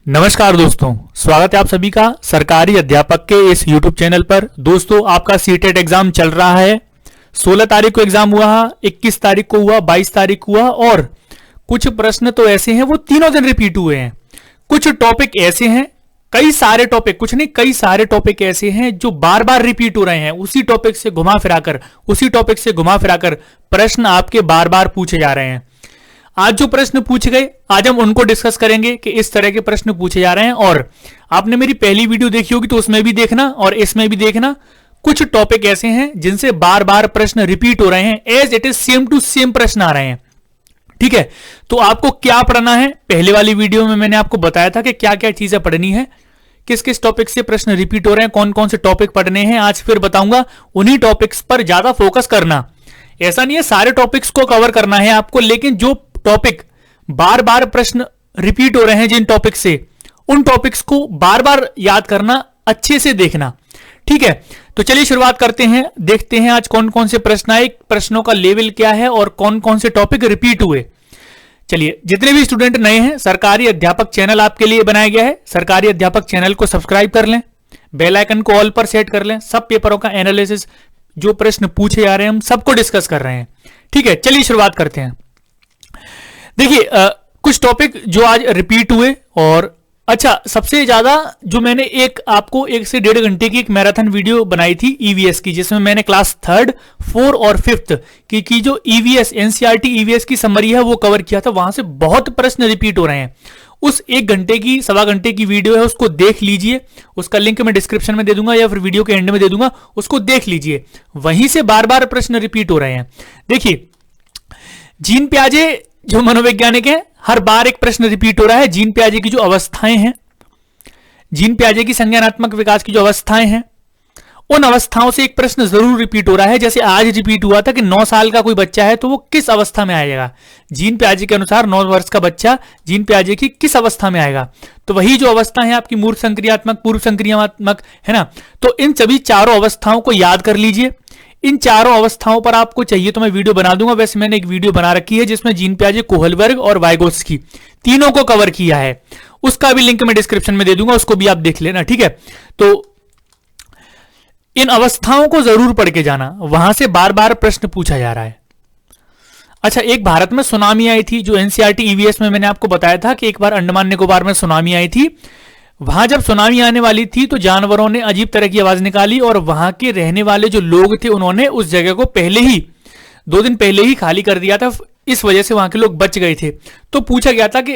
नमस्कार दोस्तों, स्वागत है आप सभी का सरकारी अध्यापक के इस YouTube चैनल पर। दोस्तों, आपका सीटेट एग्जाम चल रहा है। 16 तारीख को एग्जाम हुआ, 21 तारीख को हुआ, 22 तारीख को हुआ और कुछ प्रश्न तो ऐसे हैं वो तीनों दिन रिपीट हुए हैं। कुछ टॉपिक ऐसे हैं, कई सारे टॉपिक, कुछ नहीं कई सारे टॉपिक ऐसे हैं जो बार बार रिपीट हो रहे हैं। उसी टॉपिक से घुमा फिराकर प्रश्न आपके बार बार पूछे जा रहे हैं। आज जो प्रश्न पूछे गए, आज हम उनको डिस्कस करेंगे कि इस तरह के प्रश्न पूछे जा रहे हैं। और आपने मेरी पहली वीडियो देखी होगी तो उसमें भी देखना और इसमें भी देखना। कुछ टॉपिक ऐसे हैं जिनसे बार बार प्रश्न रिपीट हो रहे हैं, as it is same to same प्रश्न आ रहे हैं। ठीक है, तो आपको क्या पढ़ना है, पहले वाली वीडियो में मैंने आपको बताया था कि क्या क्या चीजें पढ़नी है, किस किस टॉपिक से प्रश्न रिपीट हो रहे हैं, कौन कौन से टॉपिक पढ़ने हैं। आज फिर बताऊंगा, उन्हीं टॉपिक्स पर ज्यादा फोकस करना। ऐसा नहीं है सारे टॉपिक्स को कवर करना है आपको, लेकिन जो टॉपिक बार बार प्रश्न रिपीट हो रहे हैं जिन टॉपिक से, उन टॉपिक्स को बार बार याद करना, अच्छे से देखना। ठीक है, तो चलिए शुरुआत करते हैं। देखते हैं आज कौन कौन से प्रश्न आए, प्रश्नों का लेवल क्या है और कौन कौन से टॉपिक रिपीट हुए। चलिए, जितने भी स्टूडेंट नए हैं, सरकारी अध्यापक चैनल आपके लिए बनाया गया है। सरकारी अध्यापक चैनल को सब्सक्राइब कर लें, बेल आइकन को ऑल पर सेट कर लें। सब पेपरों का एनालिसिस, जो प्रश्न पूछे जा रहे हैं, हम सबको डिस्कस कर रहे हैं। ठीक है, चलिए शुरुआत करते हैं। देखिए, कुछ टॉपिक जो आज रिपीट हुए और अच्छा, सबसे ज्यादा जो मैंने आपको 1 से 1.5 घंटे की एक मैराथन वीडियो बनाई थी ईवीएस की, जिसमें मैंने क्लास 3, 4 और 5th की जो ईवीएस एनसीईआरटी ईवीएस की समरी है वो कवर किया था। वहां से बहुत प्रश्न रिपीट हो रहे हैं। उस 1 घंटे की, सवा घंटे की वीडियो है, उसको देख लीजिए। उसका लिंक मैं डिस्क्रिप्शन में दे दूंगा या फिर वीडियो के एंड में दे दूंगा, उसको देख लीजिए। वहीं से बार बार प्रश्न रिपीट हो रहे हैं। देखिए, जीन पियाजे जो मनोवैज्ञानिक है, हर बार एक प्रश्न रिपीट हो रहा है। जीन पियाजे की जो अवस्थाएं हैं, जीन पियाजे की संज्ञानात्मक विकास की जो अवस्थाएं हैं, उन अवस्थाओं से एक प्रश्न जरूर रिपीट हो रहा है। जैसे आज रिपीट हुआ था कि 9 साल का कोई बच्चा है तो वो किस अवस्था में आएगा। जीन पियाजे के अनुसार 9 वर्ष का बच्चा जीन पियाजे की किस अवस्था में आएगा। तो वही जो अवस्था है आपकी मूर्त संक्रियात्मक, पूर्व संक्रियात्मक, है ना। तो इन सभी चारों अवस्थाओं को याद कर लीजिए। इन चारों अवस्थाओं पर आपको चाहिए तो मैं वीडियो बना दूंगा। वैसे मैंने एक वीडियो बना रखी है जिसमें जीन पियाजे, कोहलबर्ग और वाइगोत्स्की तीनों को कवर किया है। उसका भी लिंक मैं डिस्क्रिप्शन में दे दूंगा, उसको भी आप देख लेना। ठीक है, तो इन अवस्थाओं को जरूर पढ़ के जाना, वहां से बार बार प्रश्न पूछा जा रहा है। अच्छा, एक भारत में सुनामी आई थी, जो एनसीईआरटी ईवीएस में मैंने आपको बताया था कि एक बार अंडमान निकोबार में सुनामी आई थी। वहां जब सुनामी आने वाली थी तो जानवरों ने अजीब तरह की आवाज निकाली और वहां के रहने वाले जो लोग थे उन्होंने उस जगह को पहले ही 2 दिन पहले ही खाली कर दिया था। इस वजह से वहां के लोग बच गए थे। तो पूछा गया था कि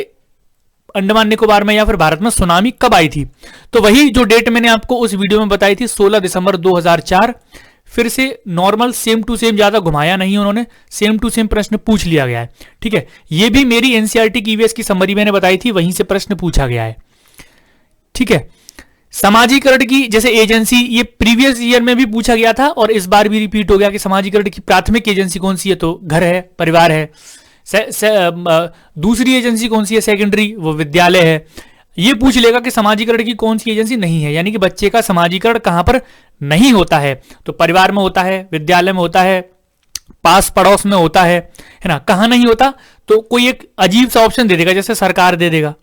अंडमान निकोबार में या फिर भारत में सुनामी कब आई थी। तो वही जो डेट मैंने आपको उस वीडियो में बताई थी, 16 दिसंबर 2004। फिर से नॉर्मल, सेम टू सेम, ज्यादा घुमाया नहीं उन्होंने, सेम टू सेम प्रश्न पूछ लिया गया है। ठीक है, ये भी मेरी एनसीईआरटी की ईवीएस की समरी मैंने बताई थी, वहीं से प्रश्न पूछा गया है। ठीक है, समाजीकरण की जैसे एजेंसी, ये प्रीवियस ईयर में भी पूछा गया था और इस बार भी रिपीट हो गया कि समाजीकरण की प्राथमिक एजेंसी कौन सी है, तो घर है, परिवार है। दूसरी एजेंसी कौन सी है, सेकेंडरी, वो विद्यालय है। ये पूछ लेगा कि समाजीकरण की कौन सी एजेंसी नहीं है, यानी कि बच्चे का समाजीकरण कहां पर नहीं होता है। तो परिवार में होता है, विद्यालय में होता है, पास पड़ोस में होता है ना। कहां नहीं होता, तो कोई एक अजीब सा ऑप्शन दे देगा, जैसे सरकार दे देगा,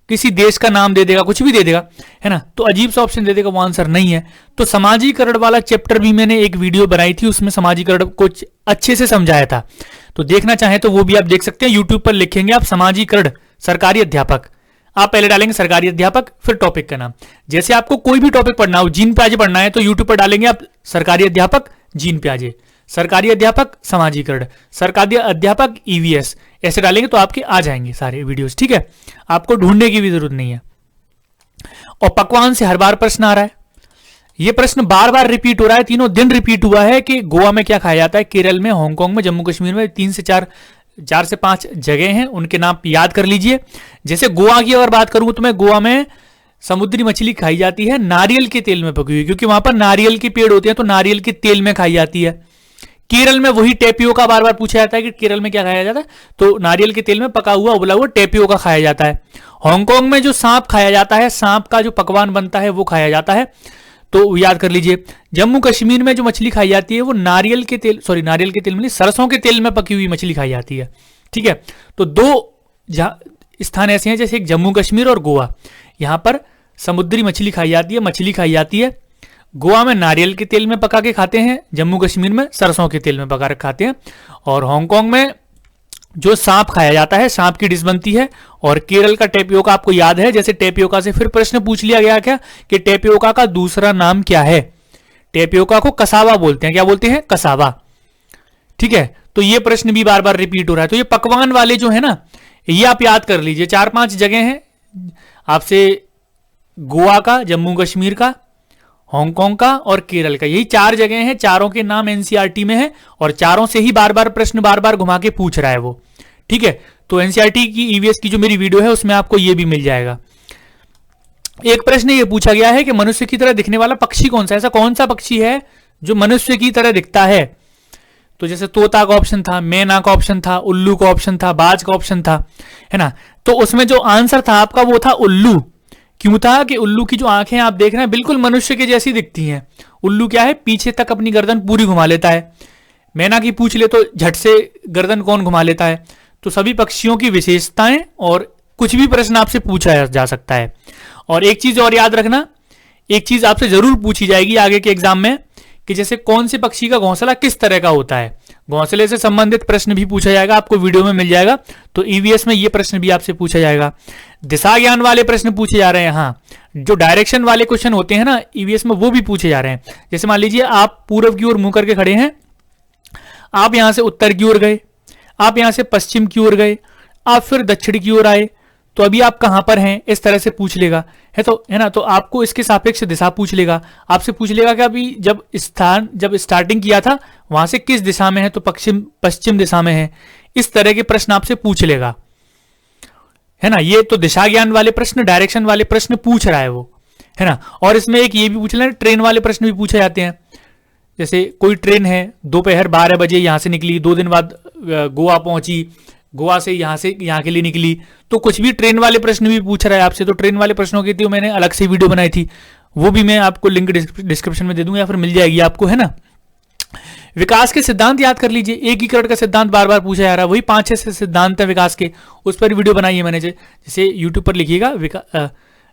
किसी देश का नाम दे देगा, कुछ भी दे देगा, है ना। तो अजीब सा ऑप्शन दे देगा, वो आंसर नहीं है। तो समाजीकरण वाला चैप्टर भी मैंने एक वीडियो बनाई थी, उसमें समाजीकरण को अच्छे से समझाया था। तो देखना चाहें तो वो भी आप देख सकते हैं। यूट्यूब पर लिखेंगे आप समाजीकरण सरकारी अध्यापक, आप पहले डालेंगे सरकारी अध्यापक, फिर टॉपिक का नाम। जैसे आपको कोई भी टॉपिक पढ़ना हो, जीन पियाजे पढ़ना है तो यूट्यूब पर डालेंगे आप सरकारी अध्यापक जीन पियाजे, सरकारी अध्यापक समाजीकरण, सरकारी अध्यापक ईवीएस, ऐसे डालेंगे तो आपके आ जाएंगे सारे वीडियोस। ठीक है, आपको ढूंढने की भी जरूरत नहीं है। और पकवान से हर बार प्रश्न आ रहा है। यह प्रश्न बार बार रिपीट हो रहा है, तीनों दिन रिपीट हुआ है कि गोवा में क्या खाया जाता है, केरल में, हांगकांग में, जम्मू कश्मीर में। 3 से 4 जगह हैं, उनके नाम याद कर लीजिए। जैसे गोवा की अगर बात करूं तो मैं गोवा में समुद्री मछली खाई जाती है नारियल के तेल में पकी हुई, क्योंकि वहां पर नारियल के पेड़ होते हैं तो नारियल के तेल में खाई जाती है। केरल में वही टेपियोका बार बार पूछा जाता है कि केरल में क्या खाया जाता है, तो नारियल के तेल में पका हुआ उबला हुआ टेपियोका खाया जाता है। हांगकांग में जो सांप खाया जाता है, सांप का जो पकवान बनता है वो खाया जाता है, तो याद कर लीजिए। जम्मू कश्मीर में जो मछली खाई जाती है वो नारियल के तेल में नहीं, सरसों के तेल में पकी हुई मछली खाई जाती है। ठीक है, तो स्थान ऐसे हैं जैसे एक जम्मू कश्मीर और गोवा, यहाँ पर समुद्री मछली खाई जाती है, मछली खाई जाती है। गोवा में नारियल के तेल में पका के खाते हैं, जम्मू कश्मीर में सरसों के तेल में पका के खाते हैं, और हांगकांग में जो सांप खाया जाता है, सांप की डिश बनती है। और केरल का टेपियोका आपको याद है, जैसे टेपियोका से फिर प्रश्न पूछ लिया गया क्या कि टेपियोका का दूसरा नाम क्या है। टेपियोका को कसावा बोलते हैं, क्या बोलते हैं, कसावा। ठीक है, तो ये प्रश्न भी बार बार रिपीट हो रहा है। तो ये पकवान वाले जो है ना, ये आप याद कर लीजिए। 4-5 जगह हैं आपसे, गोवा का, जम्मू कश्मीर का, हांगकांग का और केरल का, यही 4 जगह हैं। चारों के नाम एनसीईआरटी में है और चारों से ही बार बार प्रश्न बार बार घुमा के पूछ रहा है वो। ठीक है, तो एनसीईआरटी की ईवीएस की जो मेरी वीडियो है उसमें आपको ये भी मिल जाएगा। एक प्रश्न ये पूछा गया है कि मनुष्य की तरह दिखने वाला पक्षी कौन सा, ऐसा कौन सा पक्षी है जो मनुष्य की तरह दिखता है। तो जैसे तोता का ऑप्शन था, मैना का ऑप्शन था, उल्लू का ऑप्शन था, बाज का ऑप्शन था, है ना। तो उसमें जो आंसर था आपका वो था उल्लू। क्यों था कि उल्लू की जो आंखें आप देख रहे हैं बिल्कुल मनुष्य के जैसी दिखती हैं। उल्लू क्या है, पीछे तक अपनी गर्दन पूरी घुमा लेता है। मैना की पूछ ले तो झट से गर्दन कौन घुमा लेता है। तो सभी पक्षियों की विशेषताएं और कुछ भी प्रश्न आपसे पूछा जा सकता है। और एक चीज और याद रखना, एक चीज आपसे जरूर पूछी जाएगी आगे के एग्जाम में कि जैसे कौन से पक्षी का घोंसला किस तरह का होता है। घोंसले से संबंधित प्रश्न भी पूछा जाएगा, आपको वीडियो में मिल जाएगा। तो ईवीएस में ये प्रश्न भी आपसे पूछा जाएगा। दिशा ज्ञान वाले प्रश्न पूछे जा रहे हैं। हाँ, जो डायरेक्शन वाले क्वेश्चन होते हैं ना ईवीएस में, वो भी पूछे जा रहे हैं। जैसे मान लीजिए आप पूर्व की ओर मुंह करके खड़े हैं, आप यहां से उत्तर की ओर गए, आप यहां से पश्चिम की ओर गए, आप फिर दक्षिण की ओर आए, तो अभी आप कहां पर हैं, इस तरह से पूछ लेगा, है ना। तो आपको इसके सापेक्ष दिशा पूछ लेगा। आपसे पूछ लेगा कि अभी जब स्टार्टिंग किया था वहां से किस दिशा में है, तो पश्चिम दिशा में है। इस तरह के प्रश्न आपसे पूछ लेगा, है ना। ये तो दिशा ज्ञान वाले प्रश्न, डायरेक्शन वाले प्रश्न पूछ रहा है वो, है ना। और इसमें एक ये भी पूछ लेना, ट्रेन वाले प्रश्न भी पूछे जाते हैं। जैसे कोई ट्रेन है, दोपहर 12 बजे यहां से निकली, 2 दिन बाद गोवा पहुंची, गोवा से यहाँ के लिए निकली, तो कुछ भी ट्रेन वाले प्रश्न भी पूछ रहा है आपसे। तो ट्रेन वाले प्रश्नों की तो मैंने अलग से वीडियो बनाई थी, वो भी मैं आपको लिंक डिस्क्रिप्शन में दे दूंगा या फिर मिल जाएगी आपको, है ना। विकास के सिद्धांत याद कर लीजिए। एकीकरण का सिद्धांत बार बार पूछा जा रहा है, वही 5-6 सिद्धांत है विकास के, उस पर वीडियो बनाई है मैंने। जैसे यूट्यूब पर लिखिएगा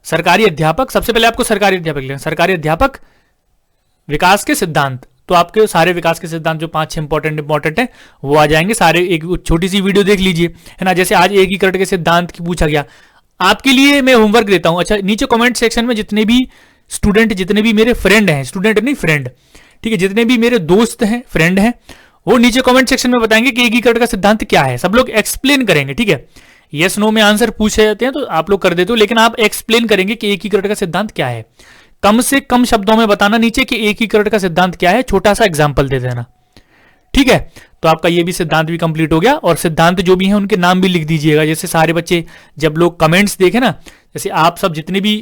सरकारी अध्यापक, सबसे पहले आपको सरकारी अध्यापक लिखना, सरकारी अध्यापक विकास के सिद्धांत, तो आपके सारे विकास के सिद्धांत जो 5-6 इंपॉर्टेंट है वो आ जाएंगे सारे। एक छोटी सी वीडियो देख लीजिए, है ना। जैसे आज एकीकरण के सिद्धांत की पूछा गया, आपके लिए मैं होमवर्क देता हूं। अच्छा, नीचे कमेंट सेक्शन में जितने भी स्टूडेंट, जितने भी मेरे फ्रेंड हैं, स्टूडेंट नहीं फ्रेंड, ठीक है, जितने भी मेरे दोस्त हैं, फ्रेंड हैं, वो नीचे कमेंट सेक्शन में बताएंगे कि एकीकरण का सिद्धांत क्या है। सब लोग एक्सप्लेन करेंगे, ठीक है। यस नो में आंसर पूछे जाते हैं तो आप लोग कर देते हो, लेकिन आप एक्सप्लेन करेंगे कि एकीकरण का सिद्धांत क्या है। कम से कम शब्दों में बताना नीचे कि एकीकरण का सिद्धांत क्या है, छोटा सा एग्जांपल दे देना, ठीक है। तो आपका ये भी सिद्धांत भी कंप्लीट हो गया। और सिद्धांत जो भी हैं उनके नाम भी लिख दीजिएगा। जैसे सारे बच्चे जब लोग कमेंट्स देखें ना, जैसे आप सब जितने भी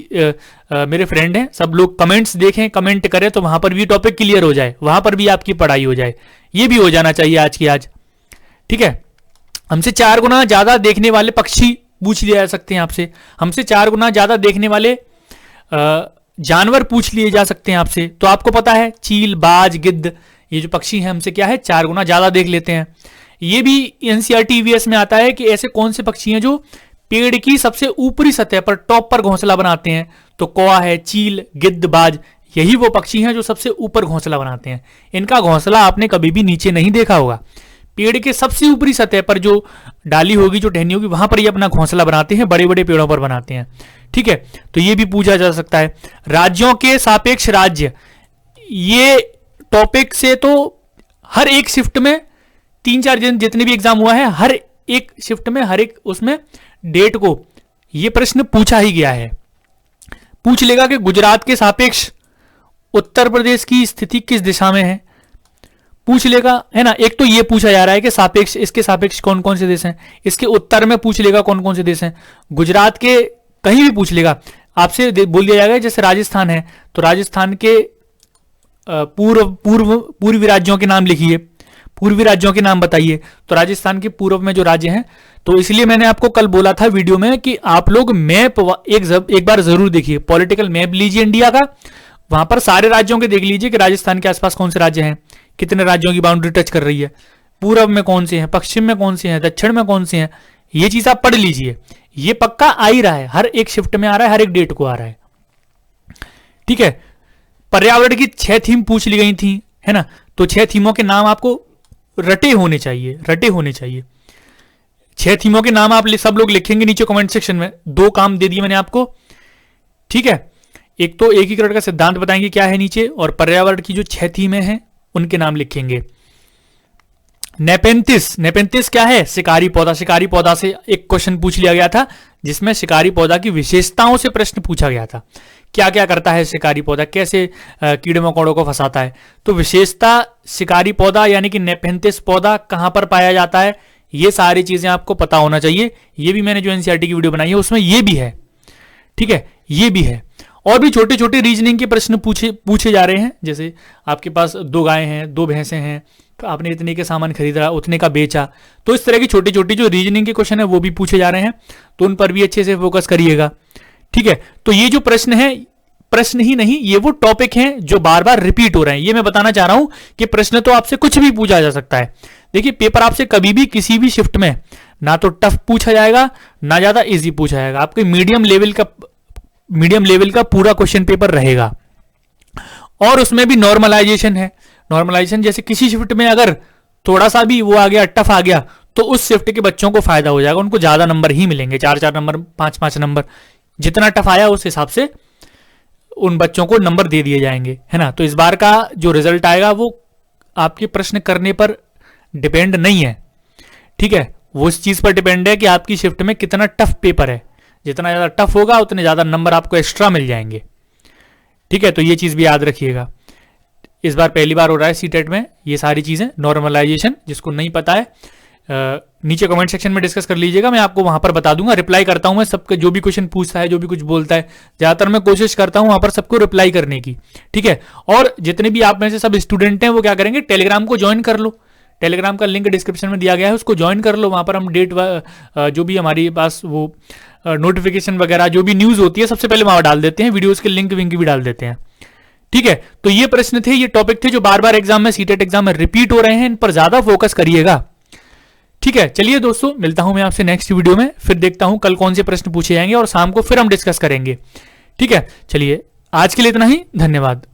मेरे फ्रेंड हैं, सब लोग कमेंट्स देखें, कमेंट करें, तो वहां पर भी टॉपिक क्लियर हो जाए, वहां पर भी आपकी पढ़ाई हो जाए। ये भी हो जाना चाहिए आज की आज, ठीक है। हमसे 4 गुना ज्यादा देखने वाले पक्षी पूछ लिए जा सकते हैं आपसे। हमसे 4 गुना ज्यादा देखने वाले जानवर पूछ लिए जा सकते हैं आपसे। तो आपको पता है चील, बाज, गिद्ध, ये जो पक्षी हैं हमसे क्या है, 4 गुना ज्यादा देख लेते हैं। ये भी एनसीईआरटी ईवीएस में आता है कि ऐसे कौन से पक्षी हैं जो पेड़ की सबसे ऊपरी सतह पर, टॉप पर घोंसला बनाते हैं। तो कौवा है, चील, गिद्ध, बाज, यही वो पक्षी हैं जो सबसे ऊपर घोंसला बनाते हैं। इनका घोंसला आपने कभी भी नीचे नहीं देखा होगा। पेड़ के सबसे ऊपरी सतह पर जो डाली होगी, जो टहनी होगी, वहां पर ये अपना घोंसला बनाते हैं, बड़े बड़े पेड़ों पर बनाते हैं, ठीक है। तो ये भी पूछा जा सकता है। राज्यों के सापेक्ष राज्य, ये टॉपिक से तो हर एक शिफ्ट में 3-4 दिन जितने भी एग्जाम हुआ है, हर एक शिफ्ट में, हर एक उसमें डेट को ये प्रश्न पूछा ही गया है। पूछ लेगा कि गुजरात के सापेक्ष उत्तर प्रदेश की स्थिति किस दिशा में है, पूछ लेगा, है ना। एक तो ये पूछा जा रहा है कि सापेक्ष, इसके सापेक्ष कौन कौन से देश हैं। इसके उत्तर में पूछ लेगा कौन कौन से देश हैं। गुजरात के कहीं भी पूछ लेगा, आपसे बोल दिया जाएगा जैसे राजस्थान है, तो राजस्थान के पूर्वी राज्यों के नाम लिखिए, पूर्वी राज्यों के नाम बताइए। तो राजस्थान के पूर्व में जो राज्य हैं, तो इसलिए मैंने आपको कल बोला था वीडियो में कि आप लोग मैप एक बार जरूर देखिए, पॉलिटिकल मैप लीजिए इंडिया का, वहां पर सारे राज्यों के देख लीजिए कि राजस्थान के आसपास कौन से राज्य हैं, कितने राज्यों की बाउंड्री टच कर रही है, पूर्व में कौन से हैं, पश्चिम में कौन से हैं, दक्षिण में कौन से हैं। ये चीज आप पढ़ लीजिए, ये पक्का आ ही रहा है, हर एक शिफ्ट में आ रहा है, हर एक डेट को आ रहा है। ठीक है, पर्यावरण की 6 थीम पूछ ली गई थी, है ना, तो 6 थीमों के नाम आपको रटे होने चाहिए, रटे होने चाहिए। 6 थीमों के नाम आप सब लोग लिखेंगे नीचे कमेंट सेक्शन में। 2 काम दे दिए मैंने आपको, ठीक है। एक तो एकीकरण का सिद्धांत बताएंगे क्या है नीचे, और पर्यावरण की जो 6 थीमें हैं उनके नाम लिखेंगे। नेपेंथिस, नेपेंथिस क्या है? शिकारी पौधा। शिकारी पौधा से एक क्वेश्चन पूछ लिया गया था जिसमें शिकारी पौधा की विशेषताओं से प्रश्न पूछा गया था। क्या क्या करता है शिकारी पौधा, कैसे कीड़े मकोड़ों को फंसाता है। तो विशेषता शिकारी पौधा यानी कि नेपेंथिस पौधा कहां पर पाया जाता है, ये सारी चीजें आपको पता होना चाहिए। ये भी मैंने जो एनसीईआरटी की वीडियो बनाई है उसमें ये भी है, ठीक है, ये भी है। और भी छोटे छोटे रीजनिंग के प्रश्न पूछे जा रहे हैं, जैसे आपके पास 2 गायें हैं, 2 भैंसें हैं, तो आपने इतने के सामान खरीदा, उतने का बेचा। तो इस तरह की छोटी छोटी जो रीजनिंग के क्वेश्चन है वो भी पूछे जा रहे हैं, तो उन पर भी अच्छे से फोकस करिएगा, ठीक है। तो ये जो प्रश्न है, प्रश्न ही नहीं, ये वो टॉपिक हैं जो बार बार रिपीट हो रहे हैं। ये मैं बताना चाह रहा हूं कि प्रश्न तो आपसे कुछ भी पूछा जा सकता है। देखिए, पेपर आपसे कभी भी किसी भी शिफ्ट में ना तो टफ पूछा जाएगा, ना ज्यादा इजी पूछा जाएगा। आपके मीडियम लेवल का पूरा क्वेश्चन पेपर रहेगा। और उसमें भी नॉर्मलाइजेशन है। नॉर्मलाइजेशन जैसे किसी शिफ्ट में अगर थोड़ा सा भी वो आ गया, टफ आ गया, तो उस शिफ्ट के बच्चों को फायदा हो जाएगा, उनको ज्यादा नंबर ही मिलेंगे, 4-4 नंबर, 5-5 नंबर। जितना टफ आया उस हिसाब से उन बच्चों को नंबर दे दिए जाएंगे, है ना। तो इस बार का जो रिजल्ट आएगा वो आपके प्रश्न करने पर डिपेंड नहीं है, ठीक है, वो इस चीज पर डिपेंड है कि आपकी शिफ्ट में कितना टफ पेपर है। जितना ज्यादा टफ होगा उतने ज्यादा नंबर आपको एक्स्ट्रा मिल जाएंगे, ठीक है। तो ये चीज भी याद रखिएगा। इस बार पहली बार हो रहा है सीटेट में ये सारी चीजें। नॉर्मलाइजेशन जिसको नहीं पता है नीचे कमेंट सेक्शन में डिस्कस कर लीजिएगा, मैं आपको वहां पर बता दूंगा। रिप्लाई करता हूं मैं सबके, जो भी क्वेश्चन पूछता है, जो भी कुछ बोलता है, ज्यादातर मैं कोशिश करता हूं वहां पर सबको रिप्लाई करने की, ठीक है। और जितने भी आप में से सब स्टूडेंट हैं वो क्या करेंगे, टेलीग्राम को ज्वाइन कर लो। टेलीग्राम का लिंक डिस्क्रिप्शन में दिया गया है, उसको ज्वाइन कर लो। वहां पर हम डेट जो भी हमारे पास वो नोटिफिकेशन वगैरह जो भी न्यूज होती है सबसे पहले वहां डाल देते हैं, वीडियोस के लिंक विंक भी डाल देते हैं, ठीक है। तो ये प्रश्न थे, ये टॉपिक थे जो बार बार एग्जाम में, सीटेट एग्जाम में रिपीट हो रहे हैं, इन पर ज्यादा फोकस करिएगा, ठीक है। चलिए दोस्तों, मिलता हूं मैं आपसे नेक्स्ट वीडियो में, फिर देखता हूं कल कौन से प्रश्न पूछे जाएंगे और शाम को फिर हम डिस्कस करेंगे, ठीक है। चलिए आज के लिए इतना ही, धन्यवाद।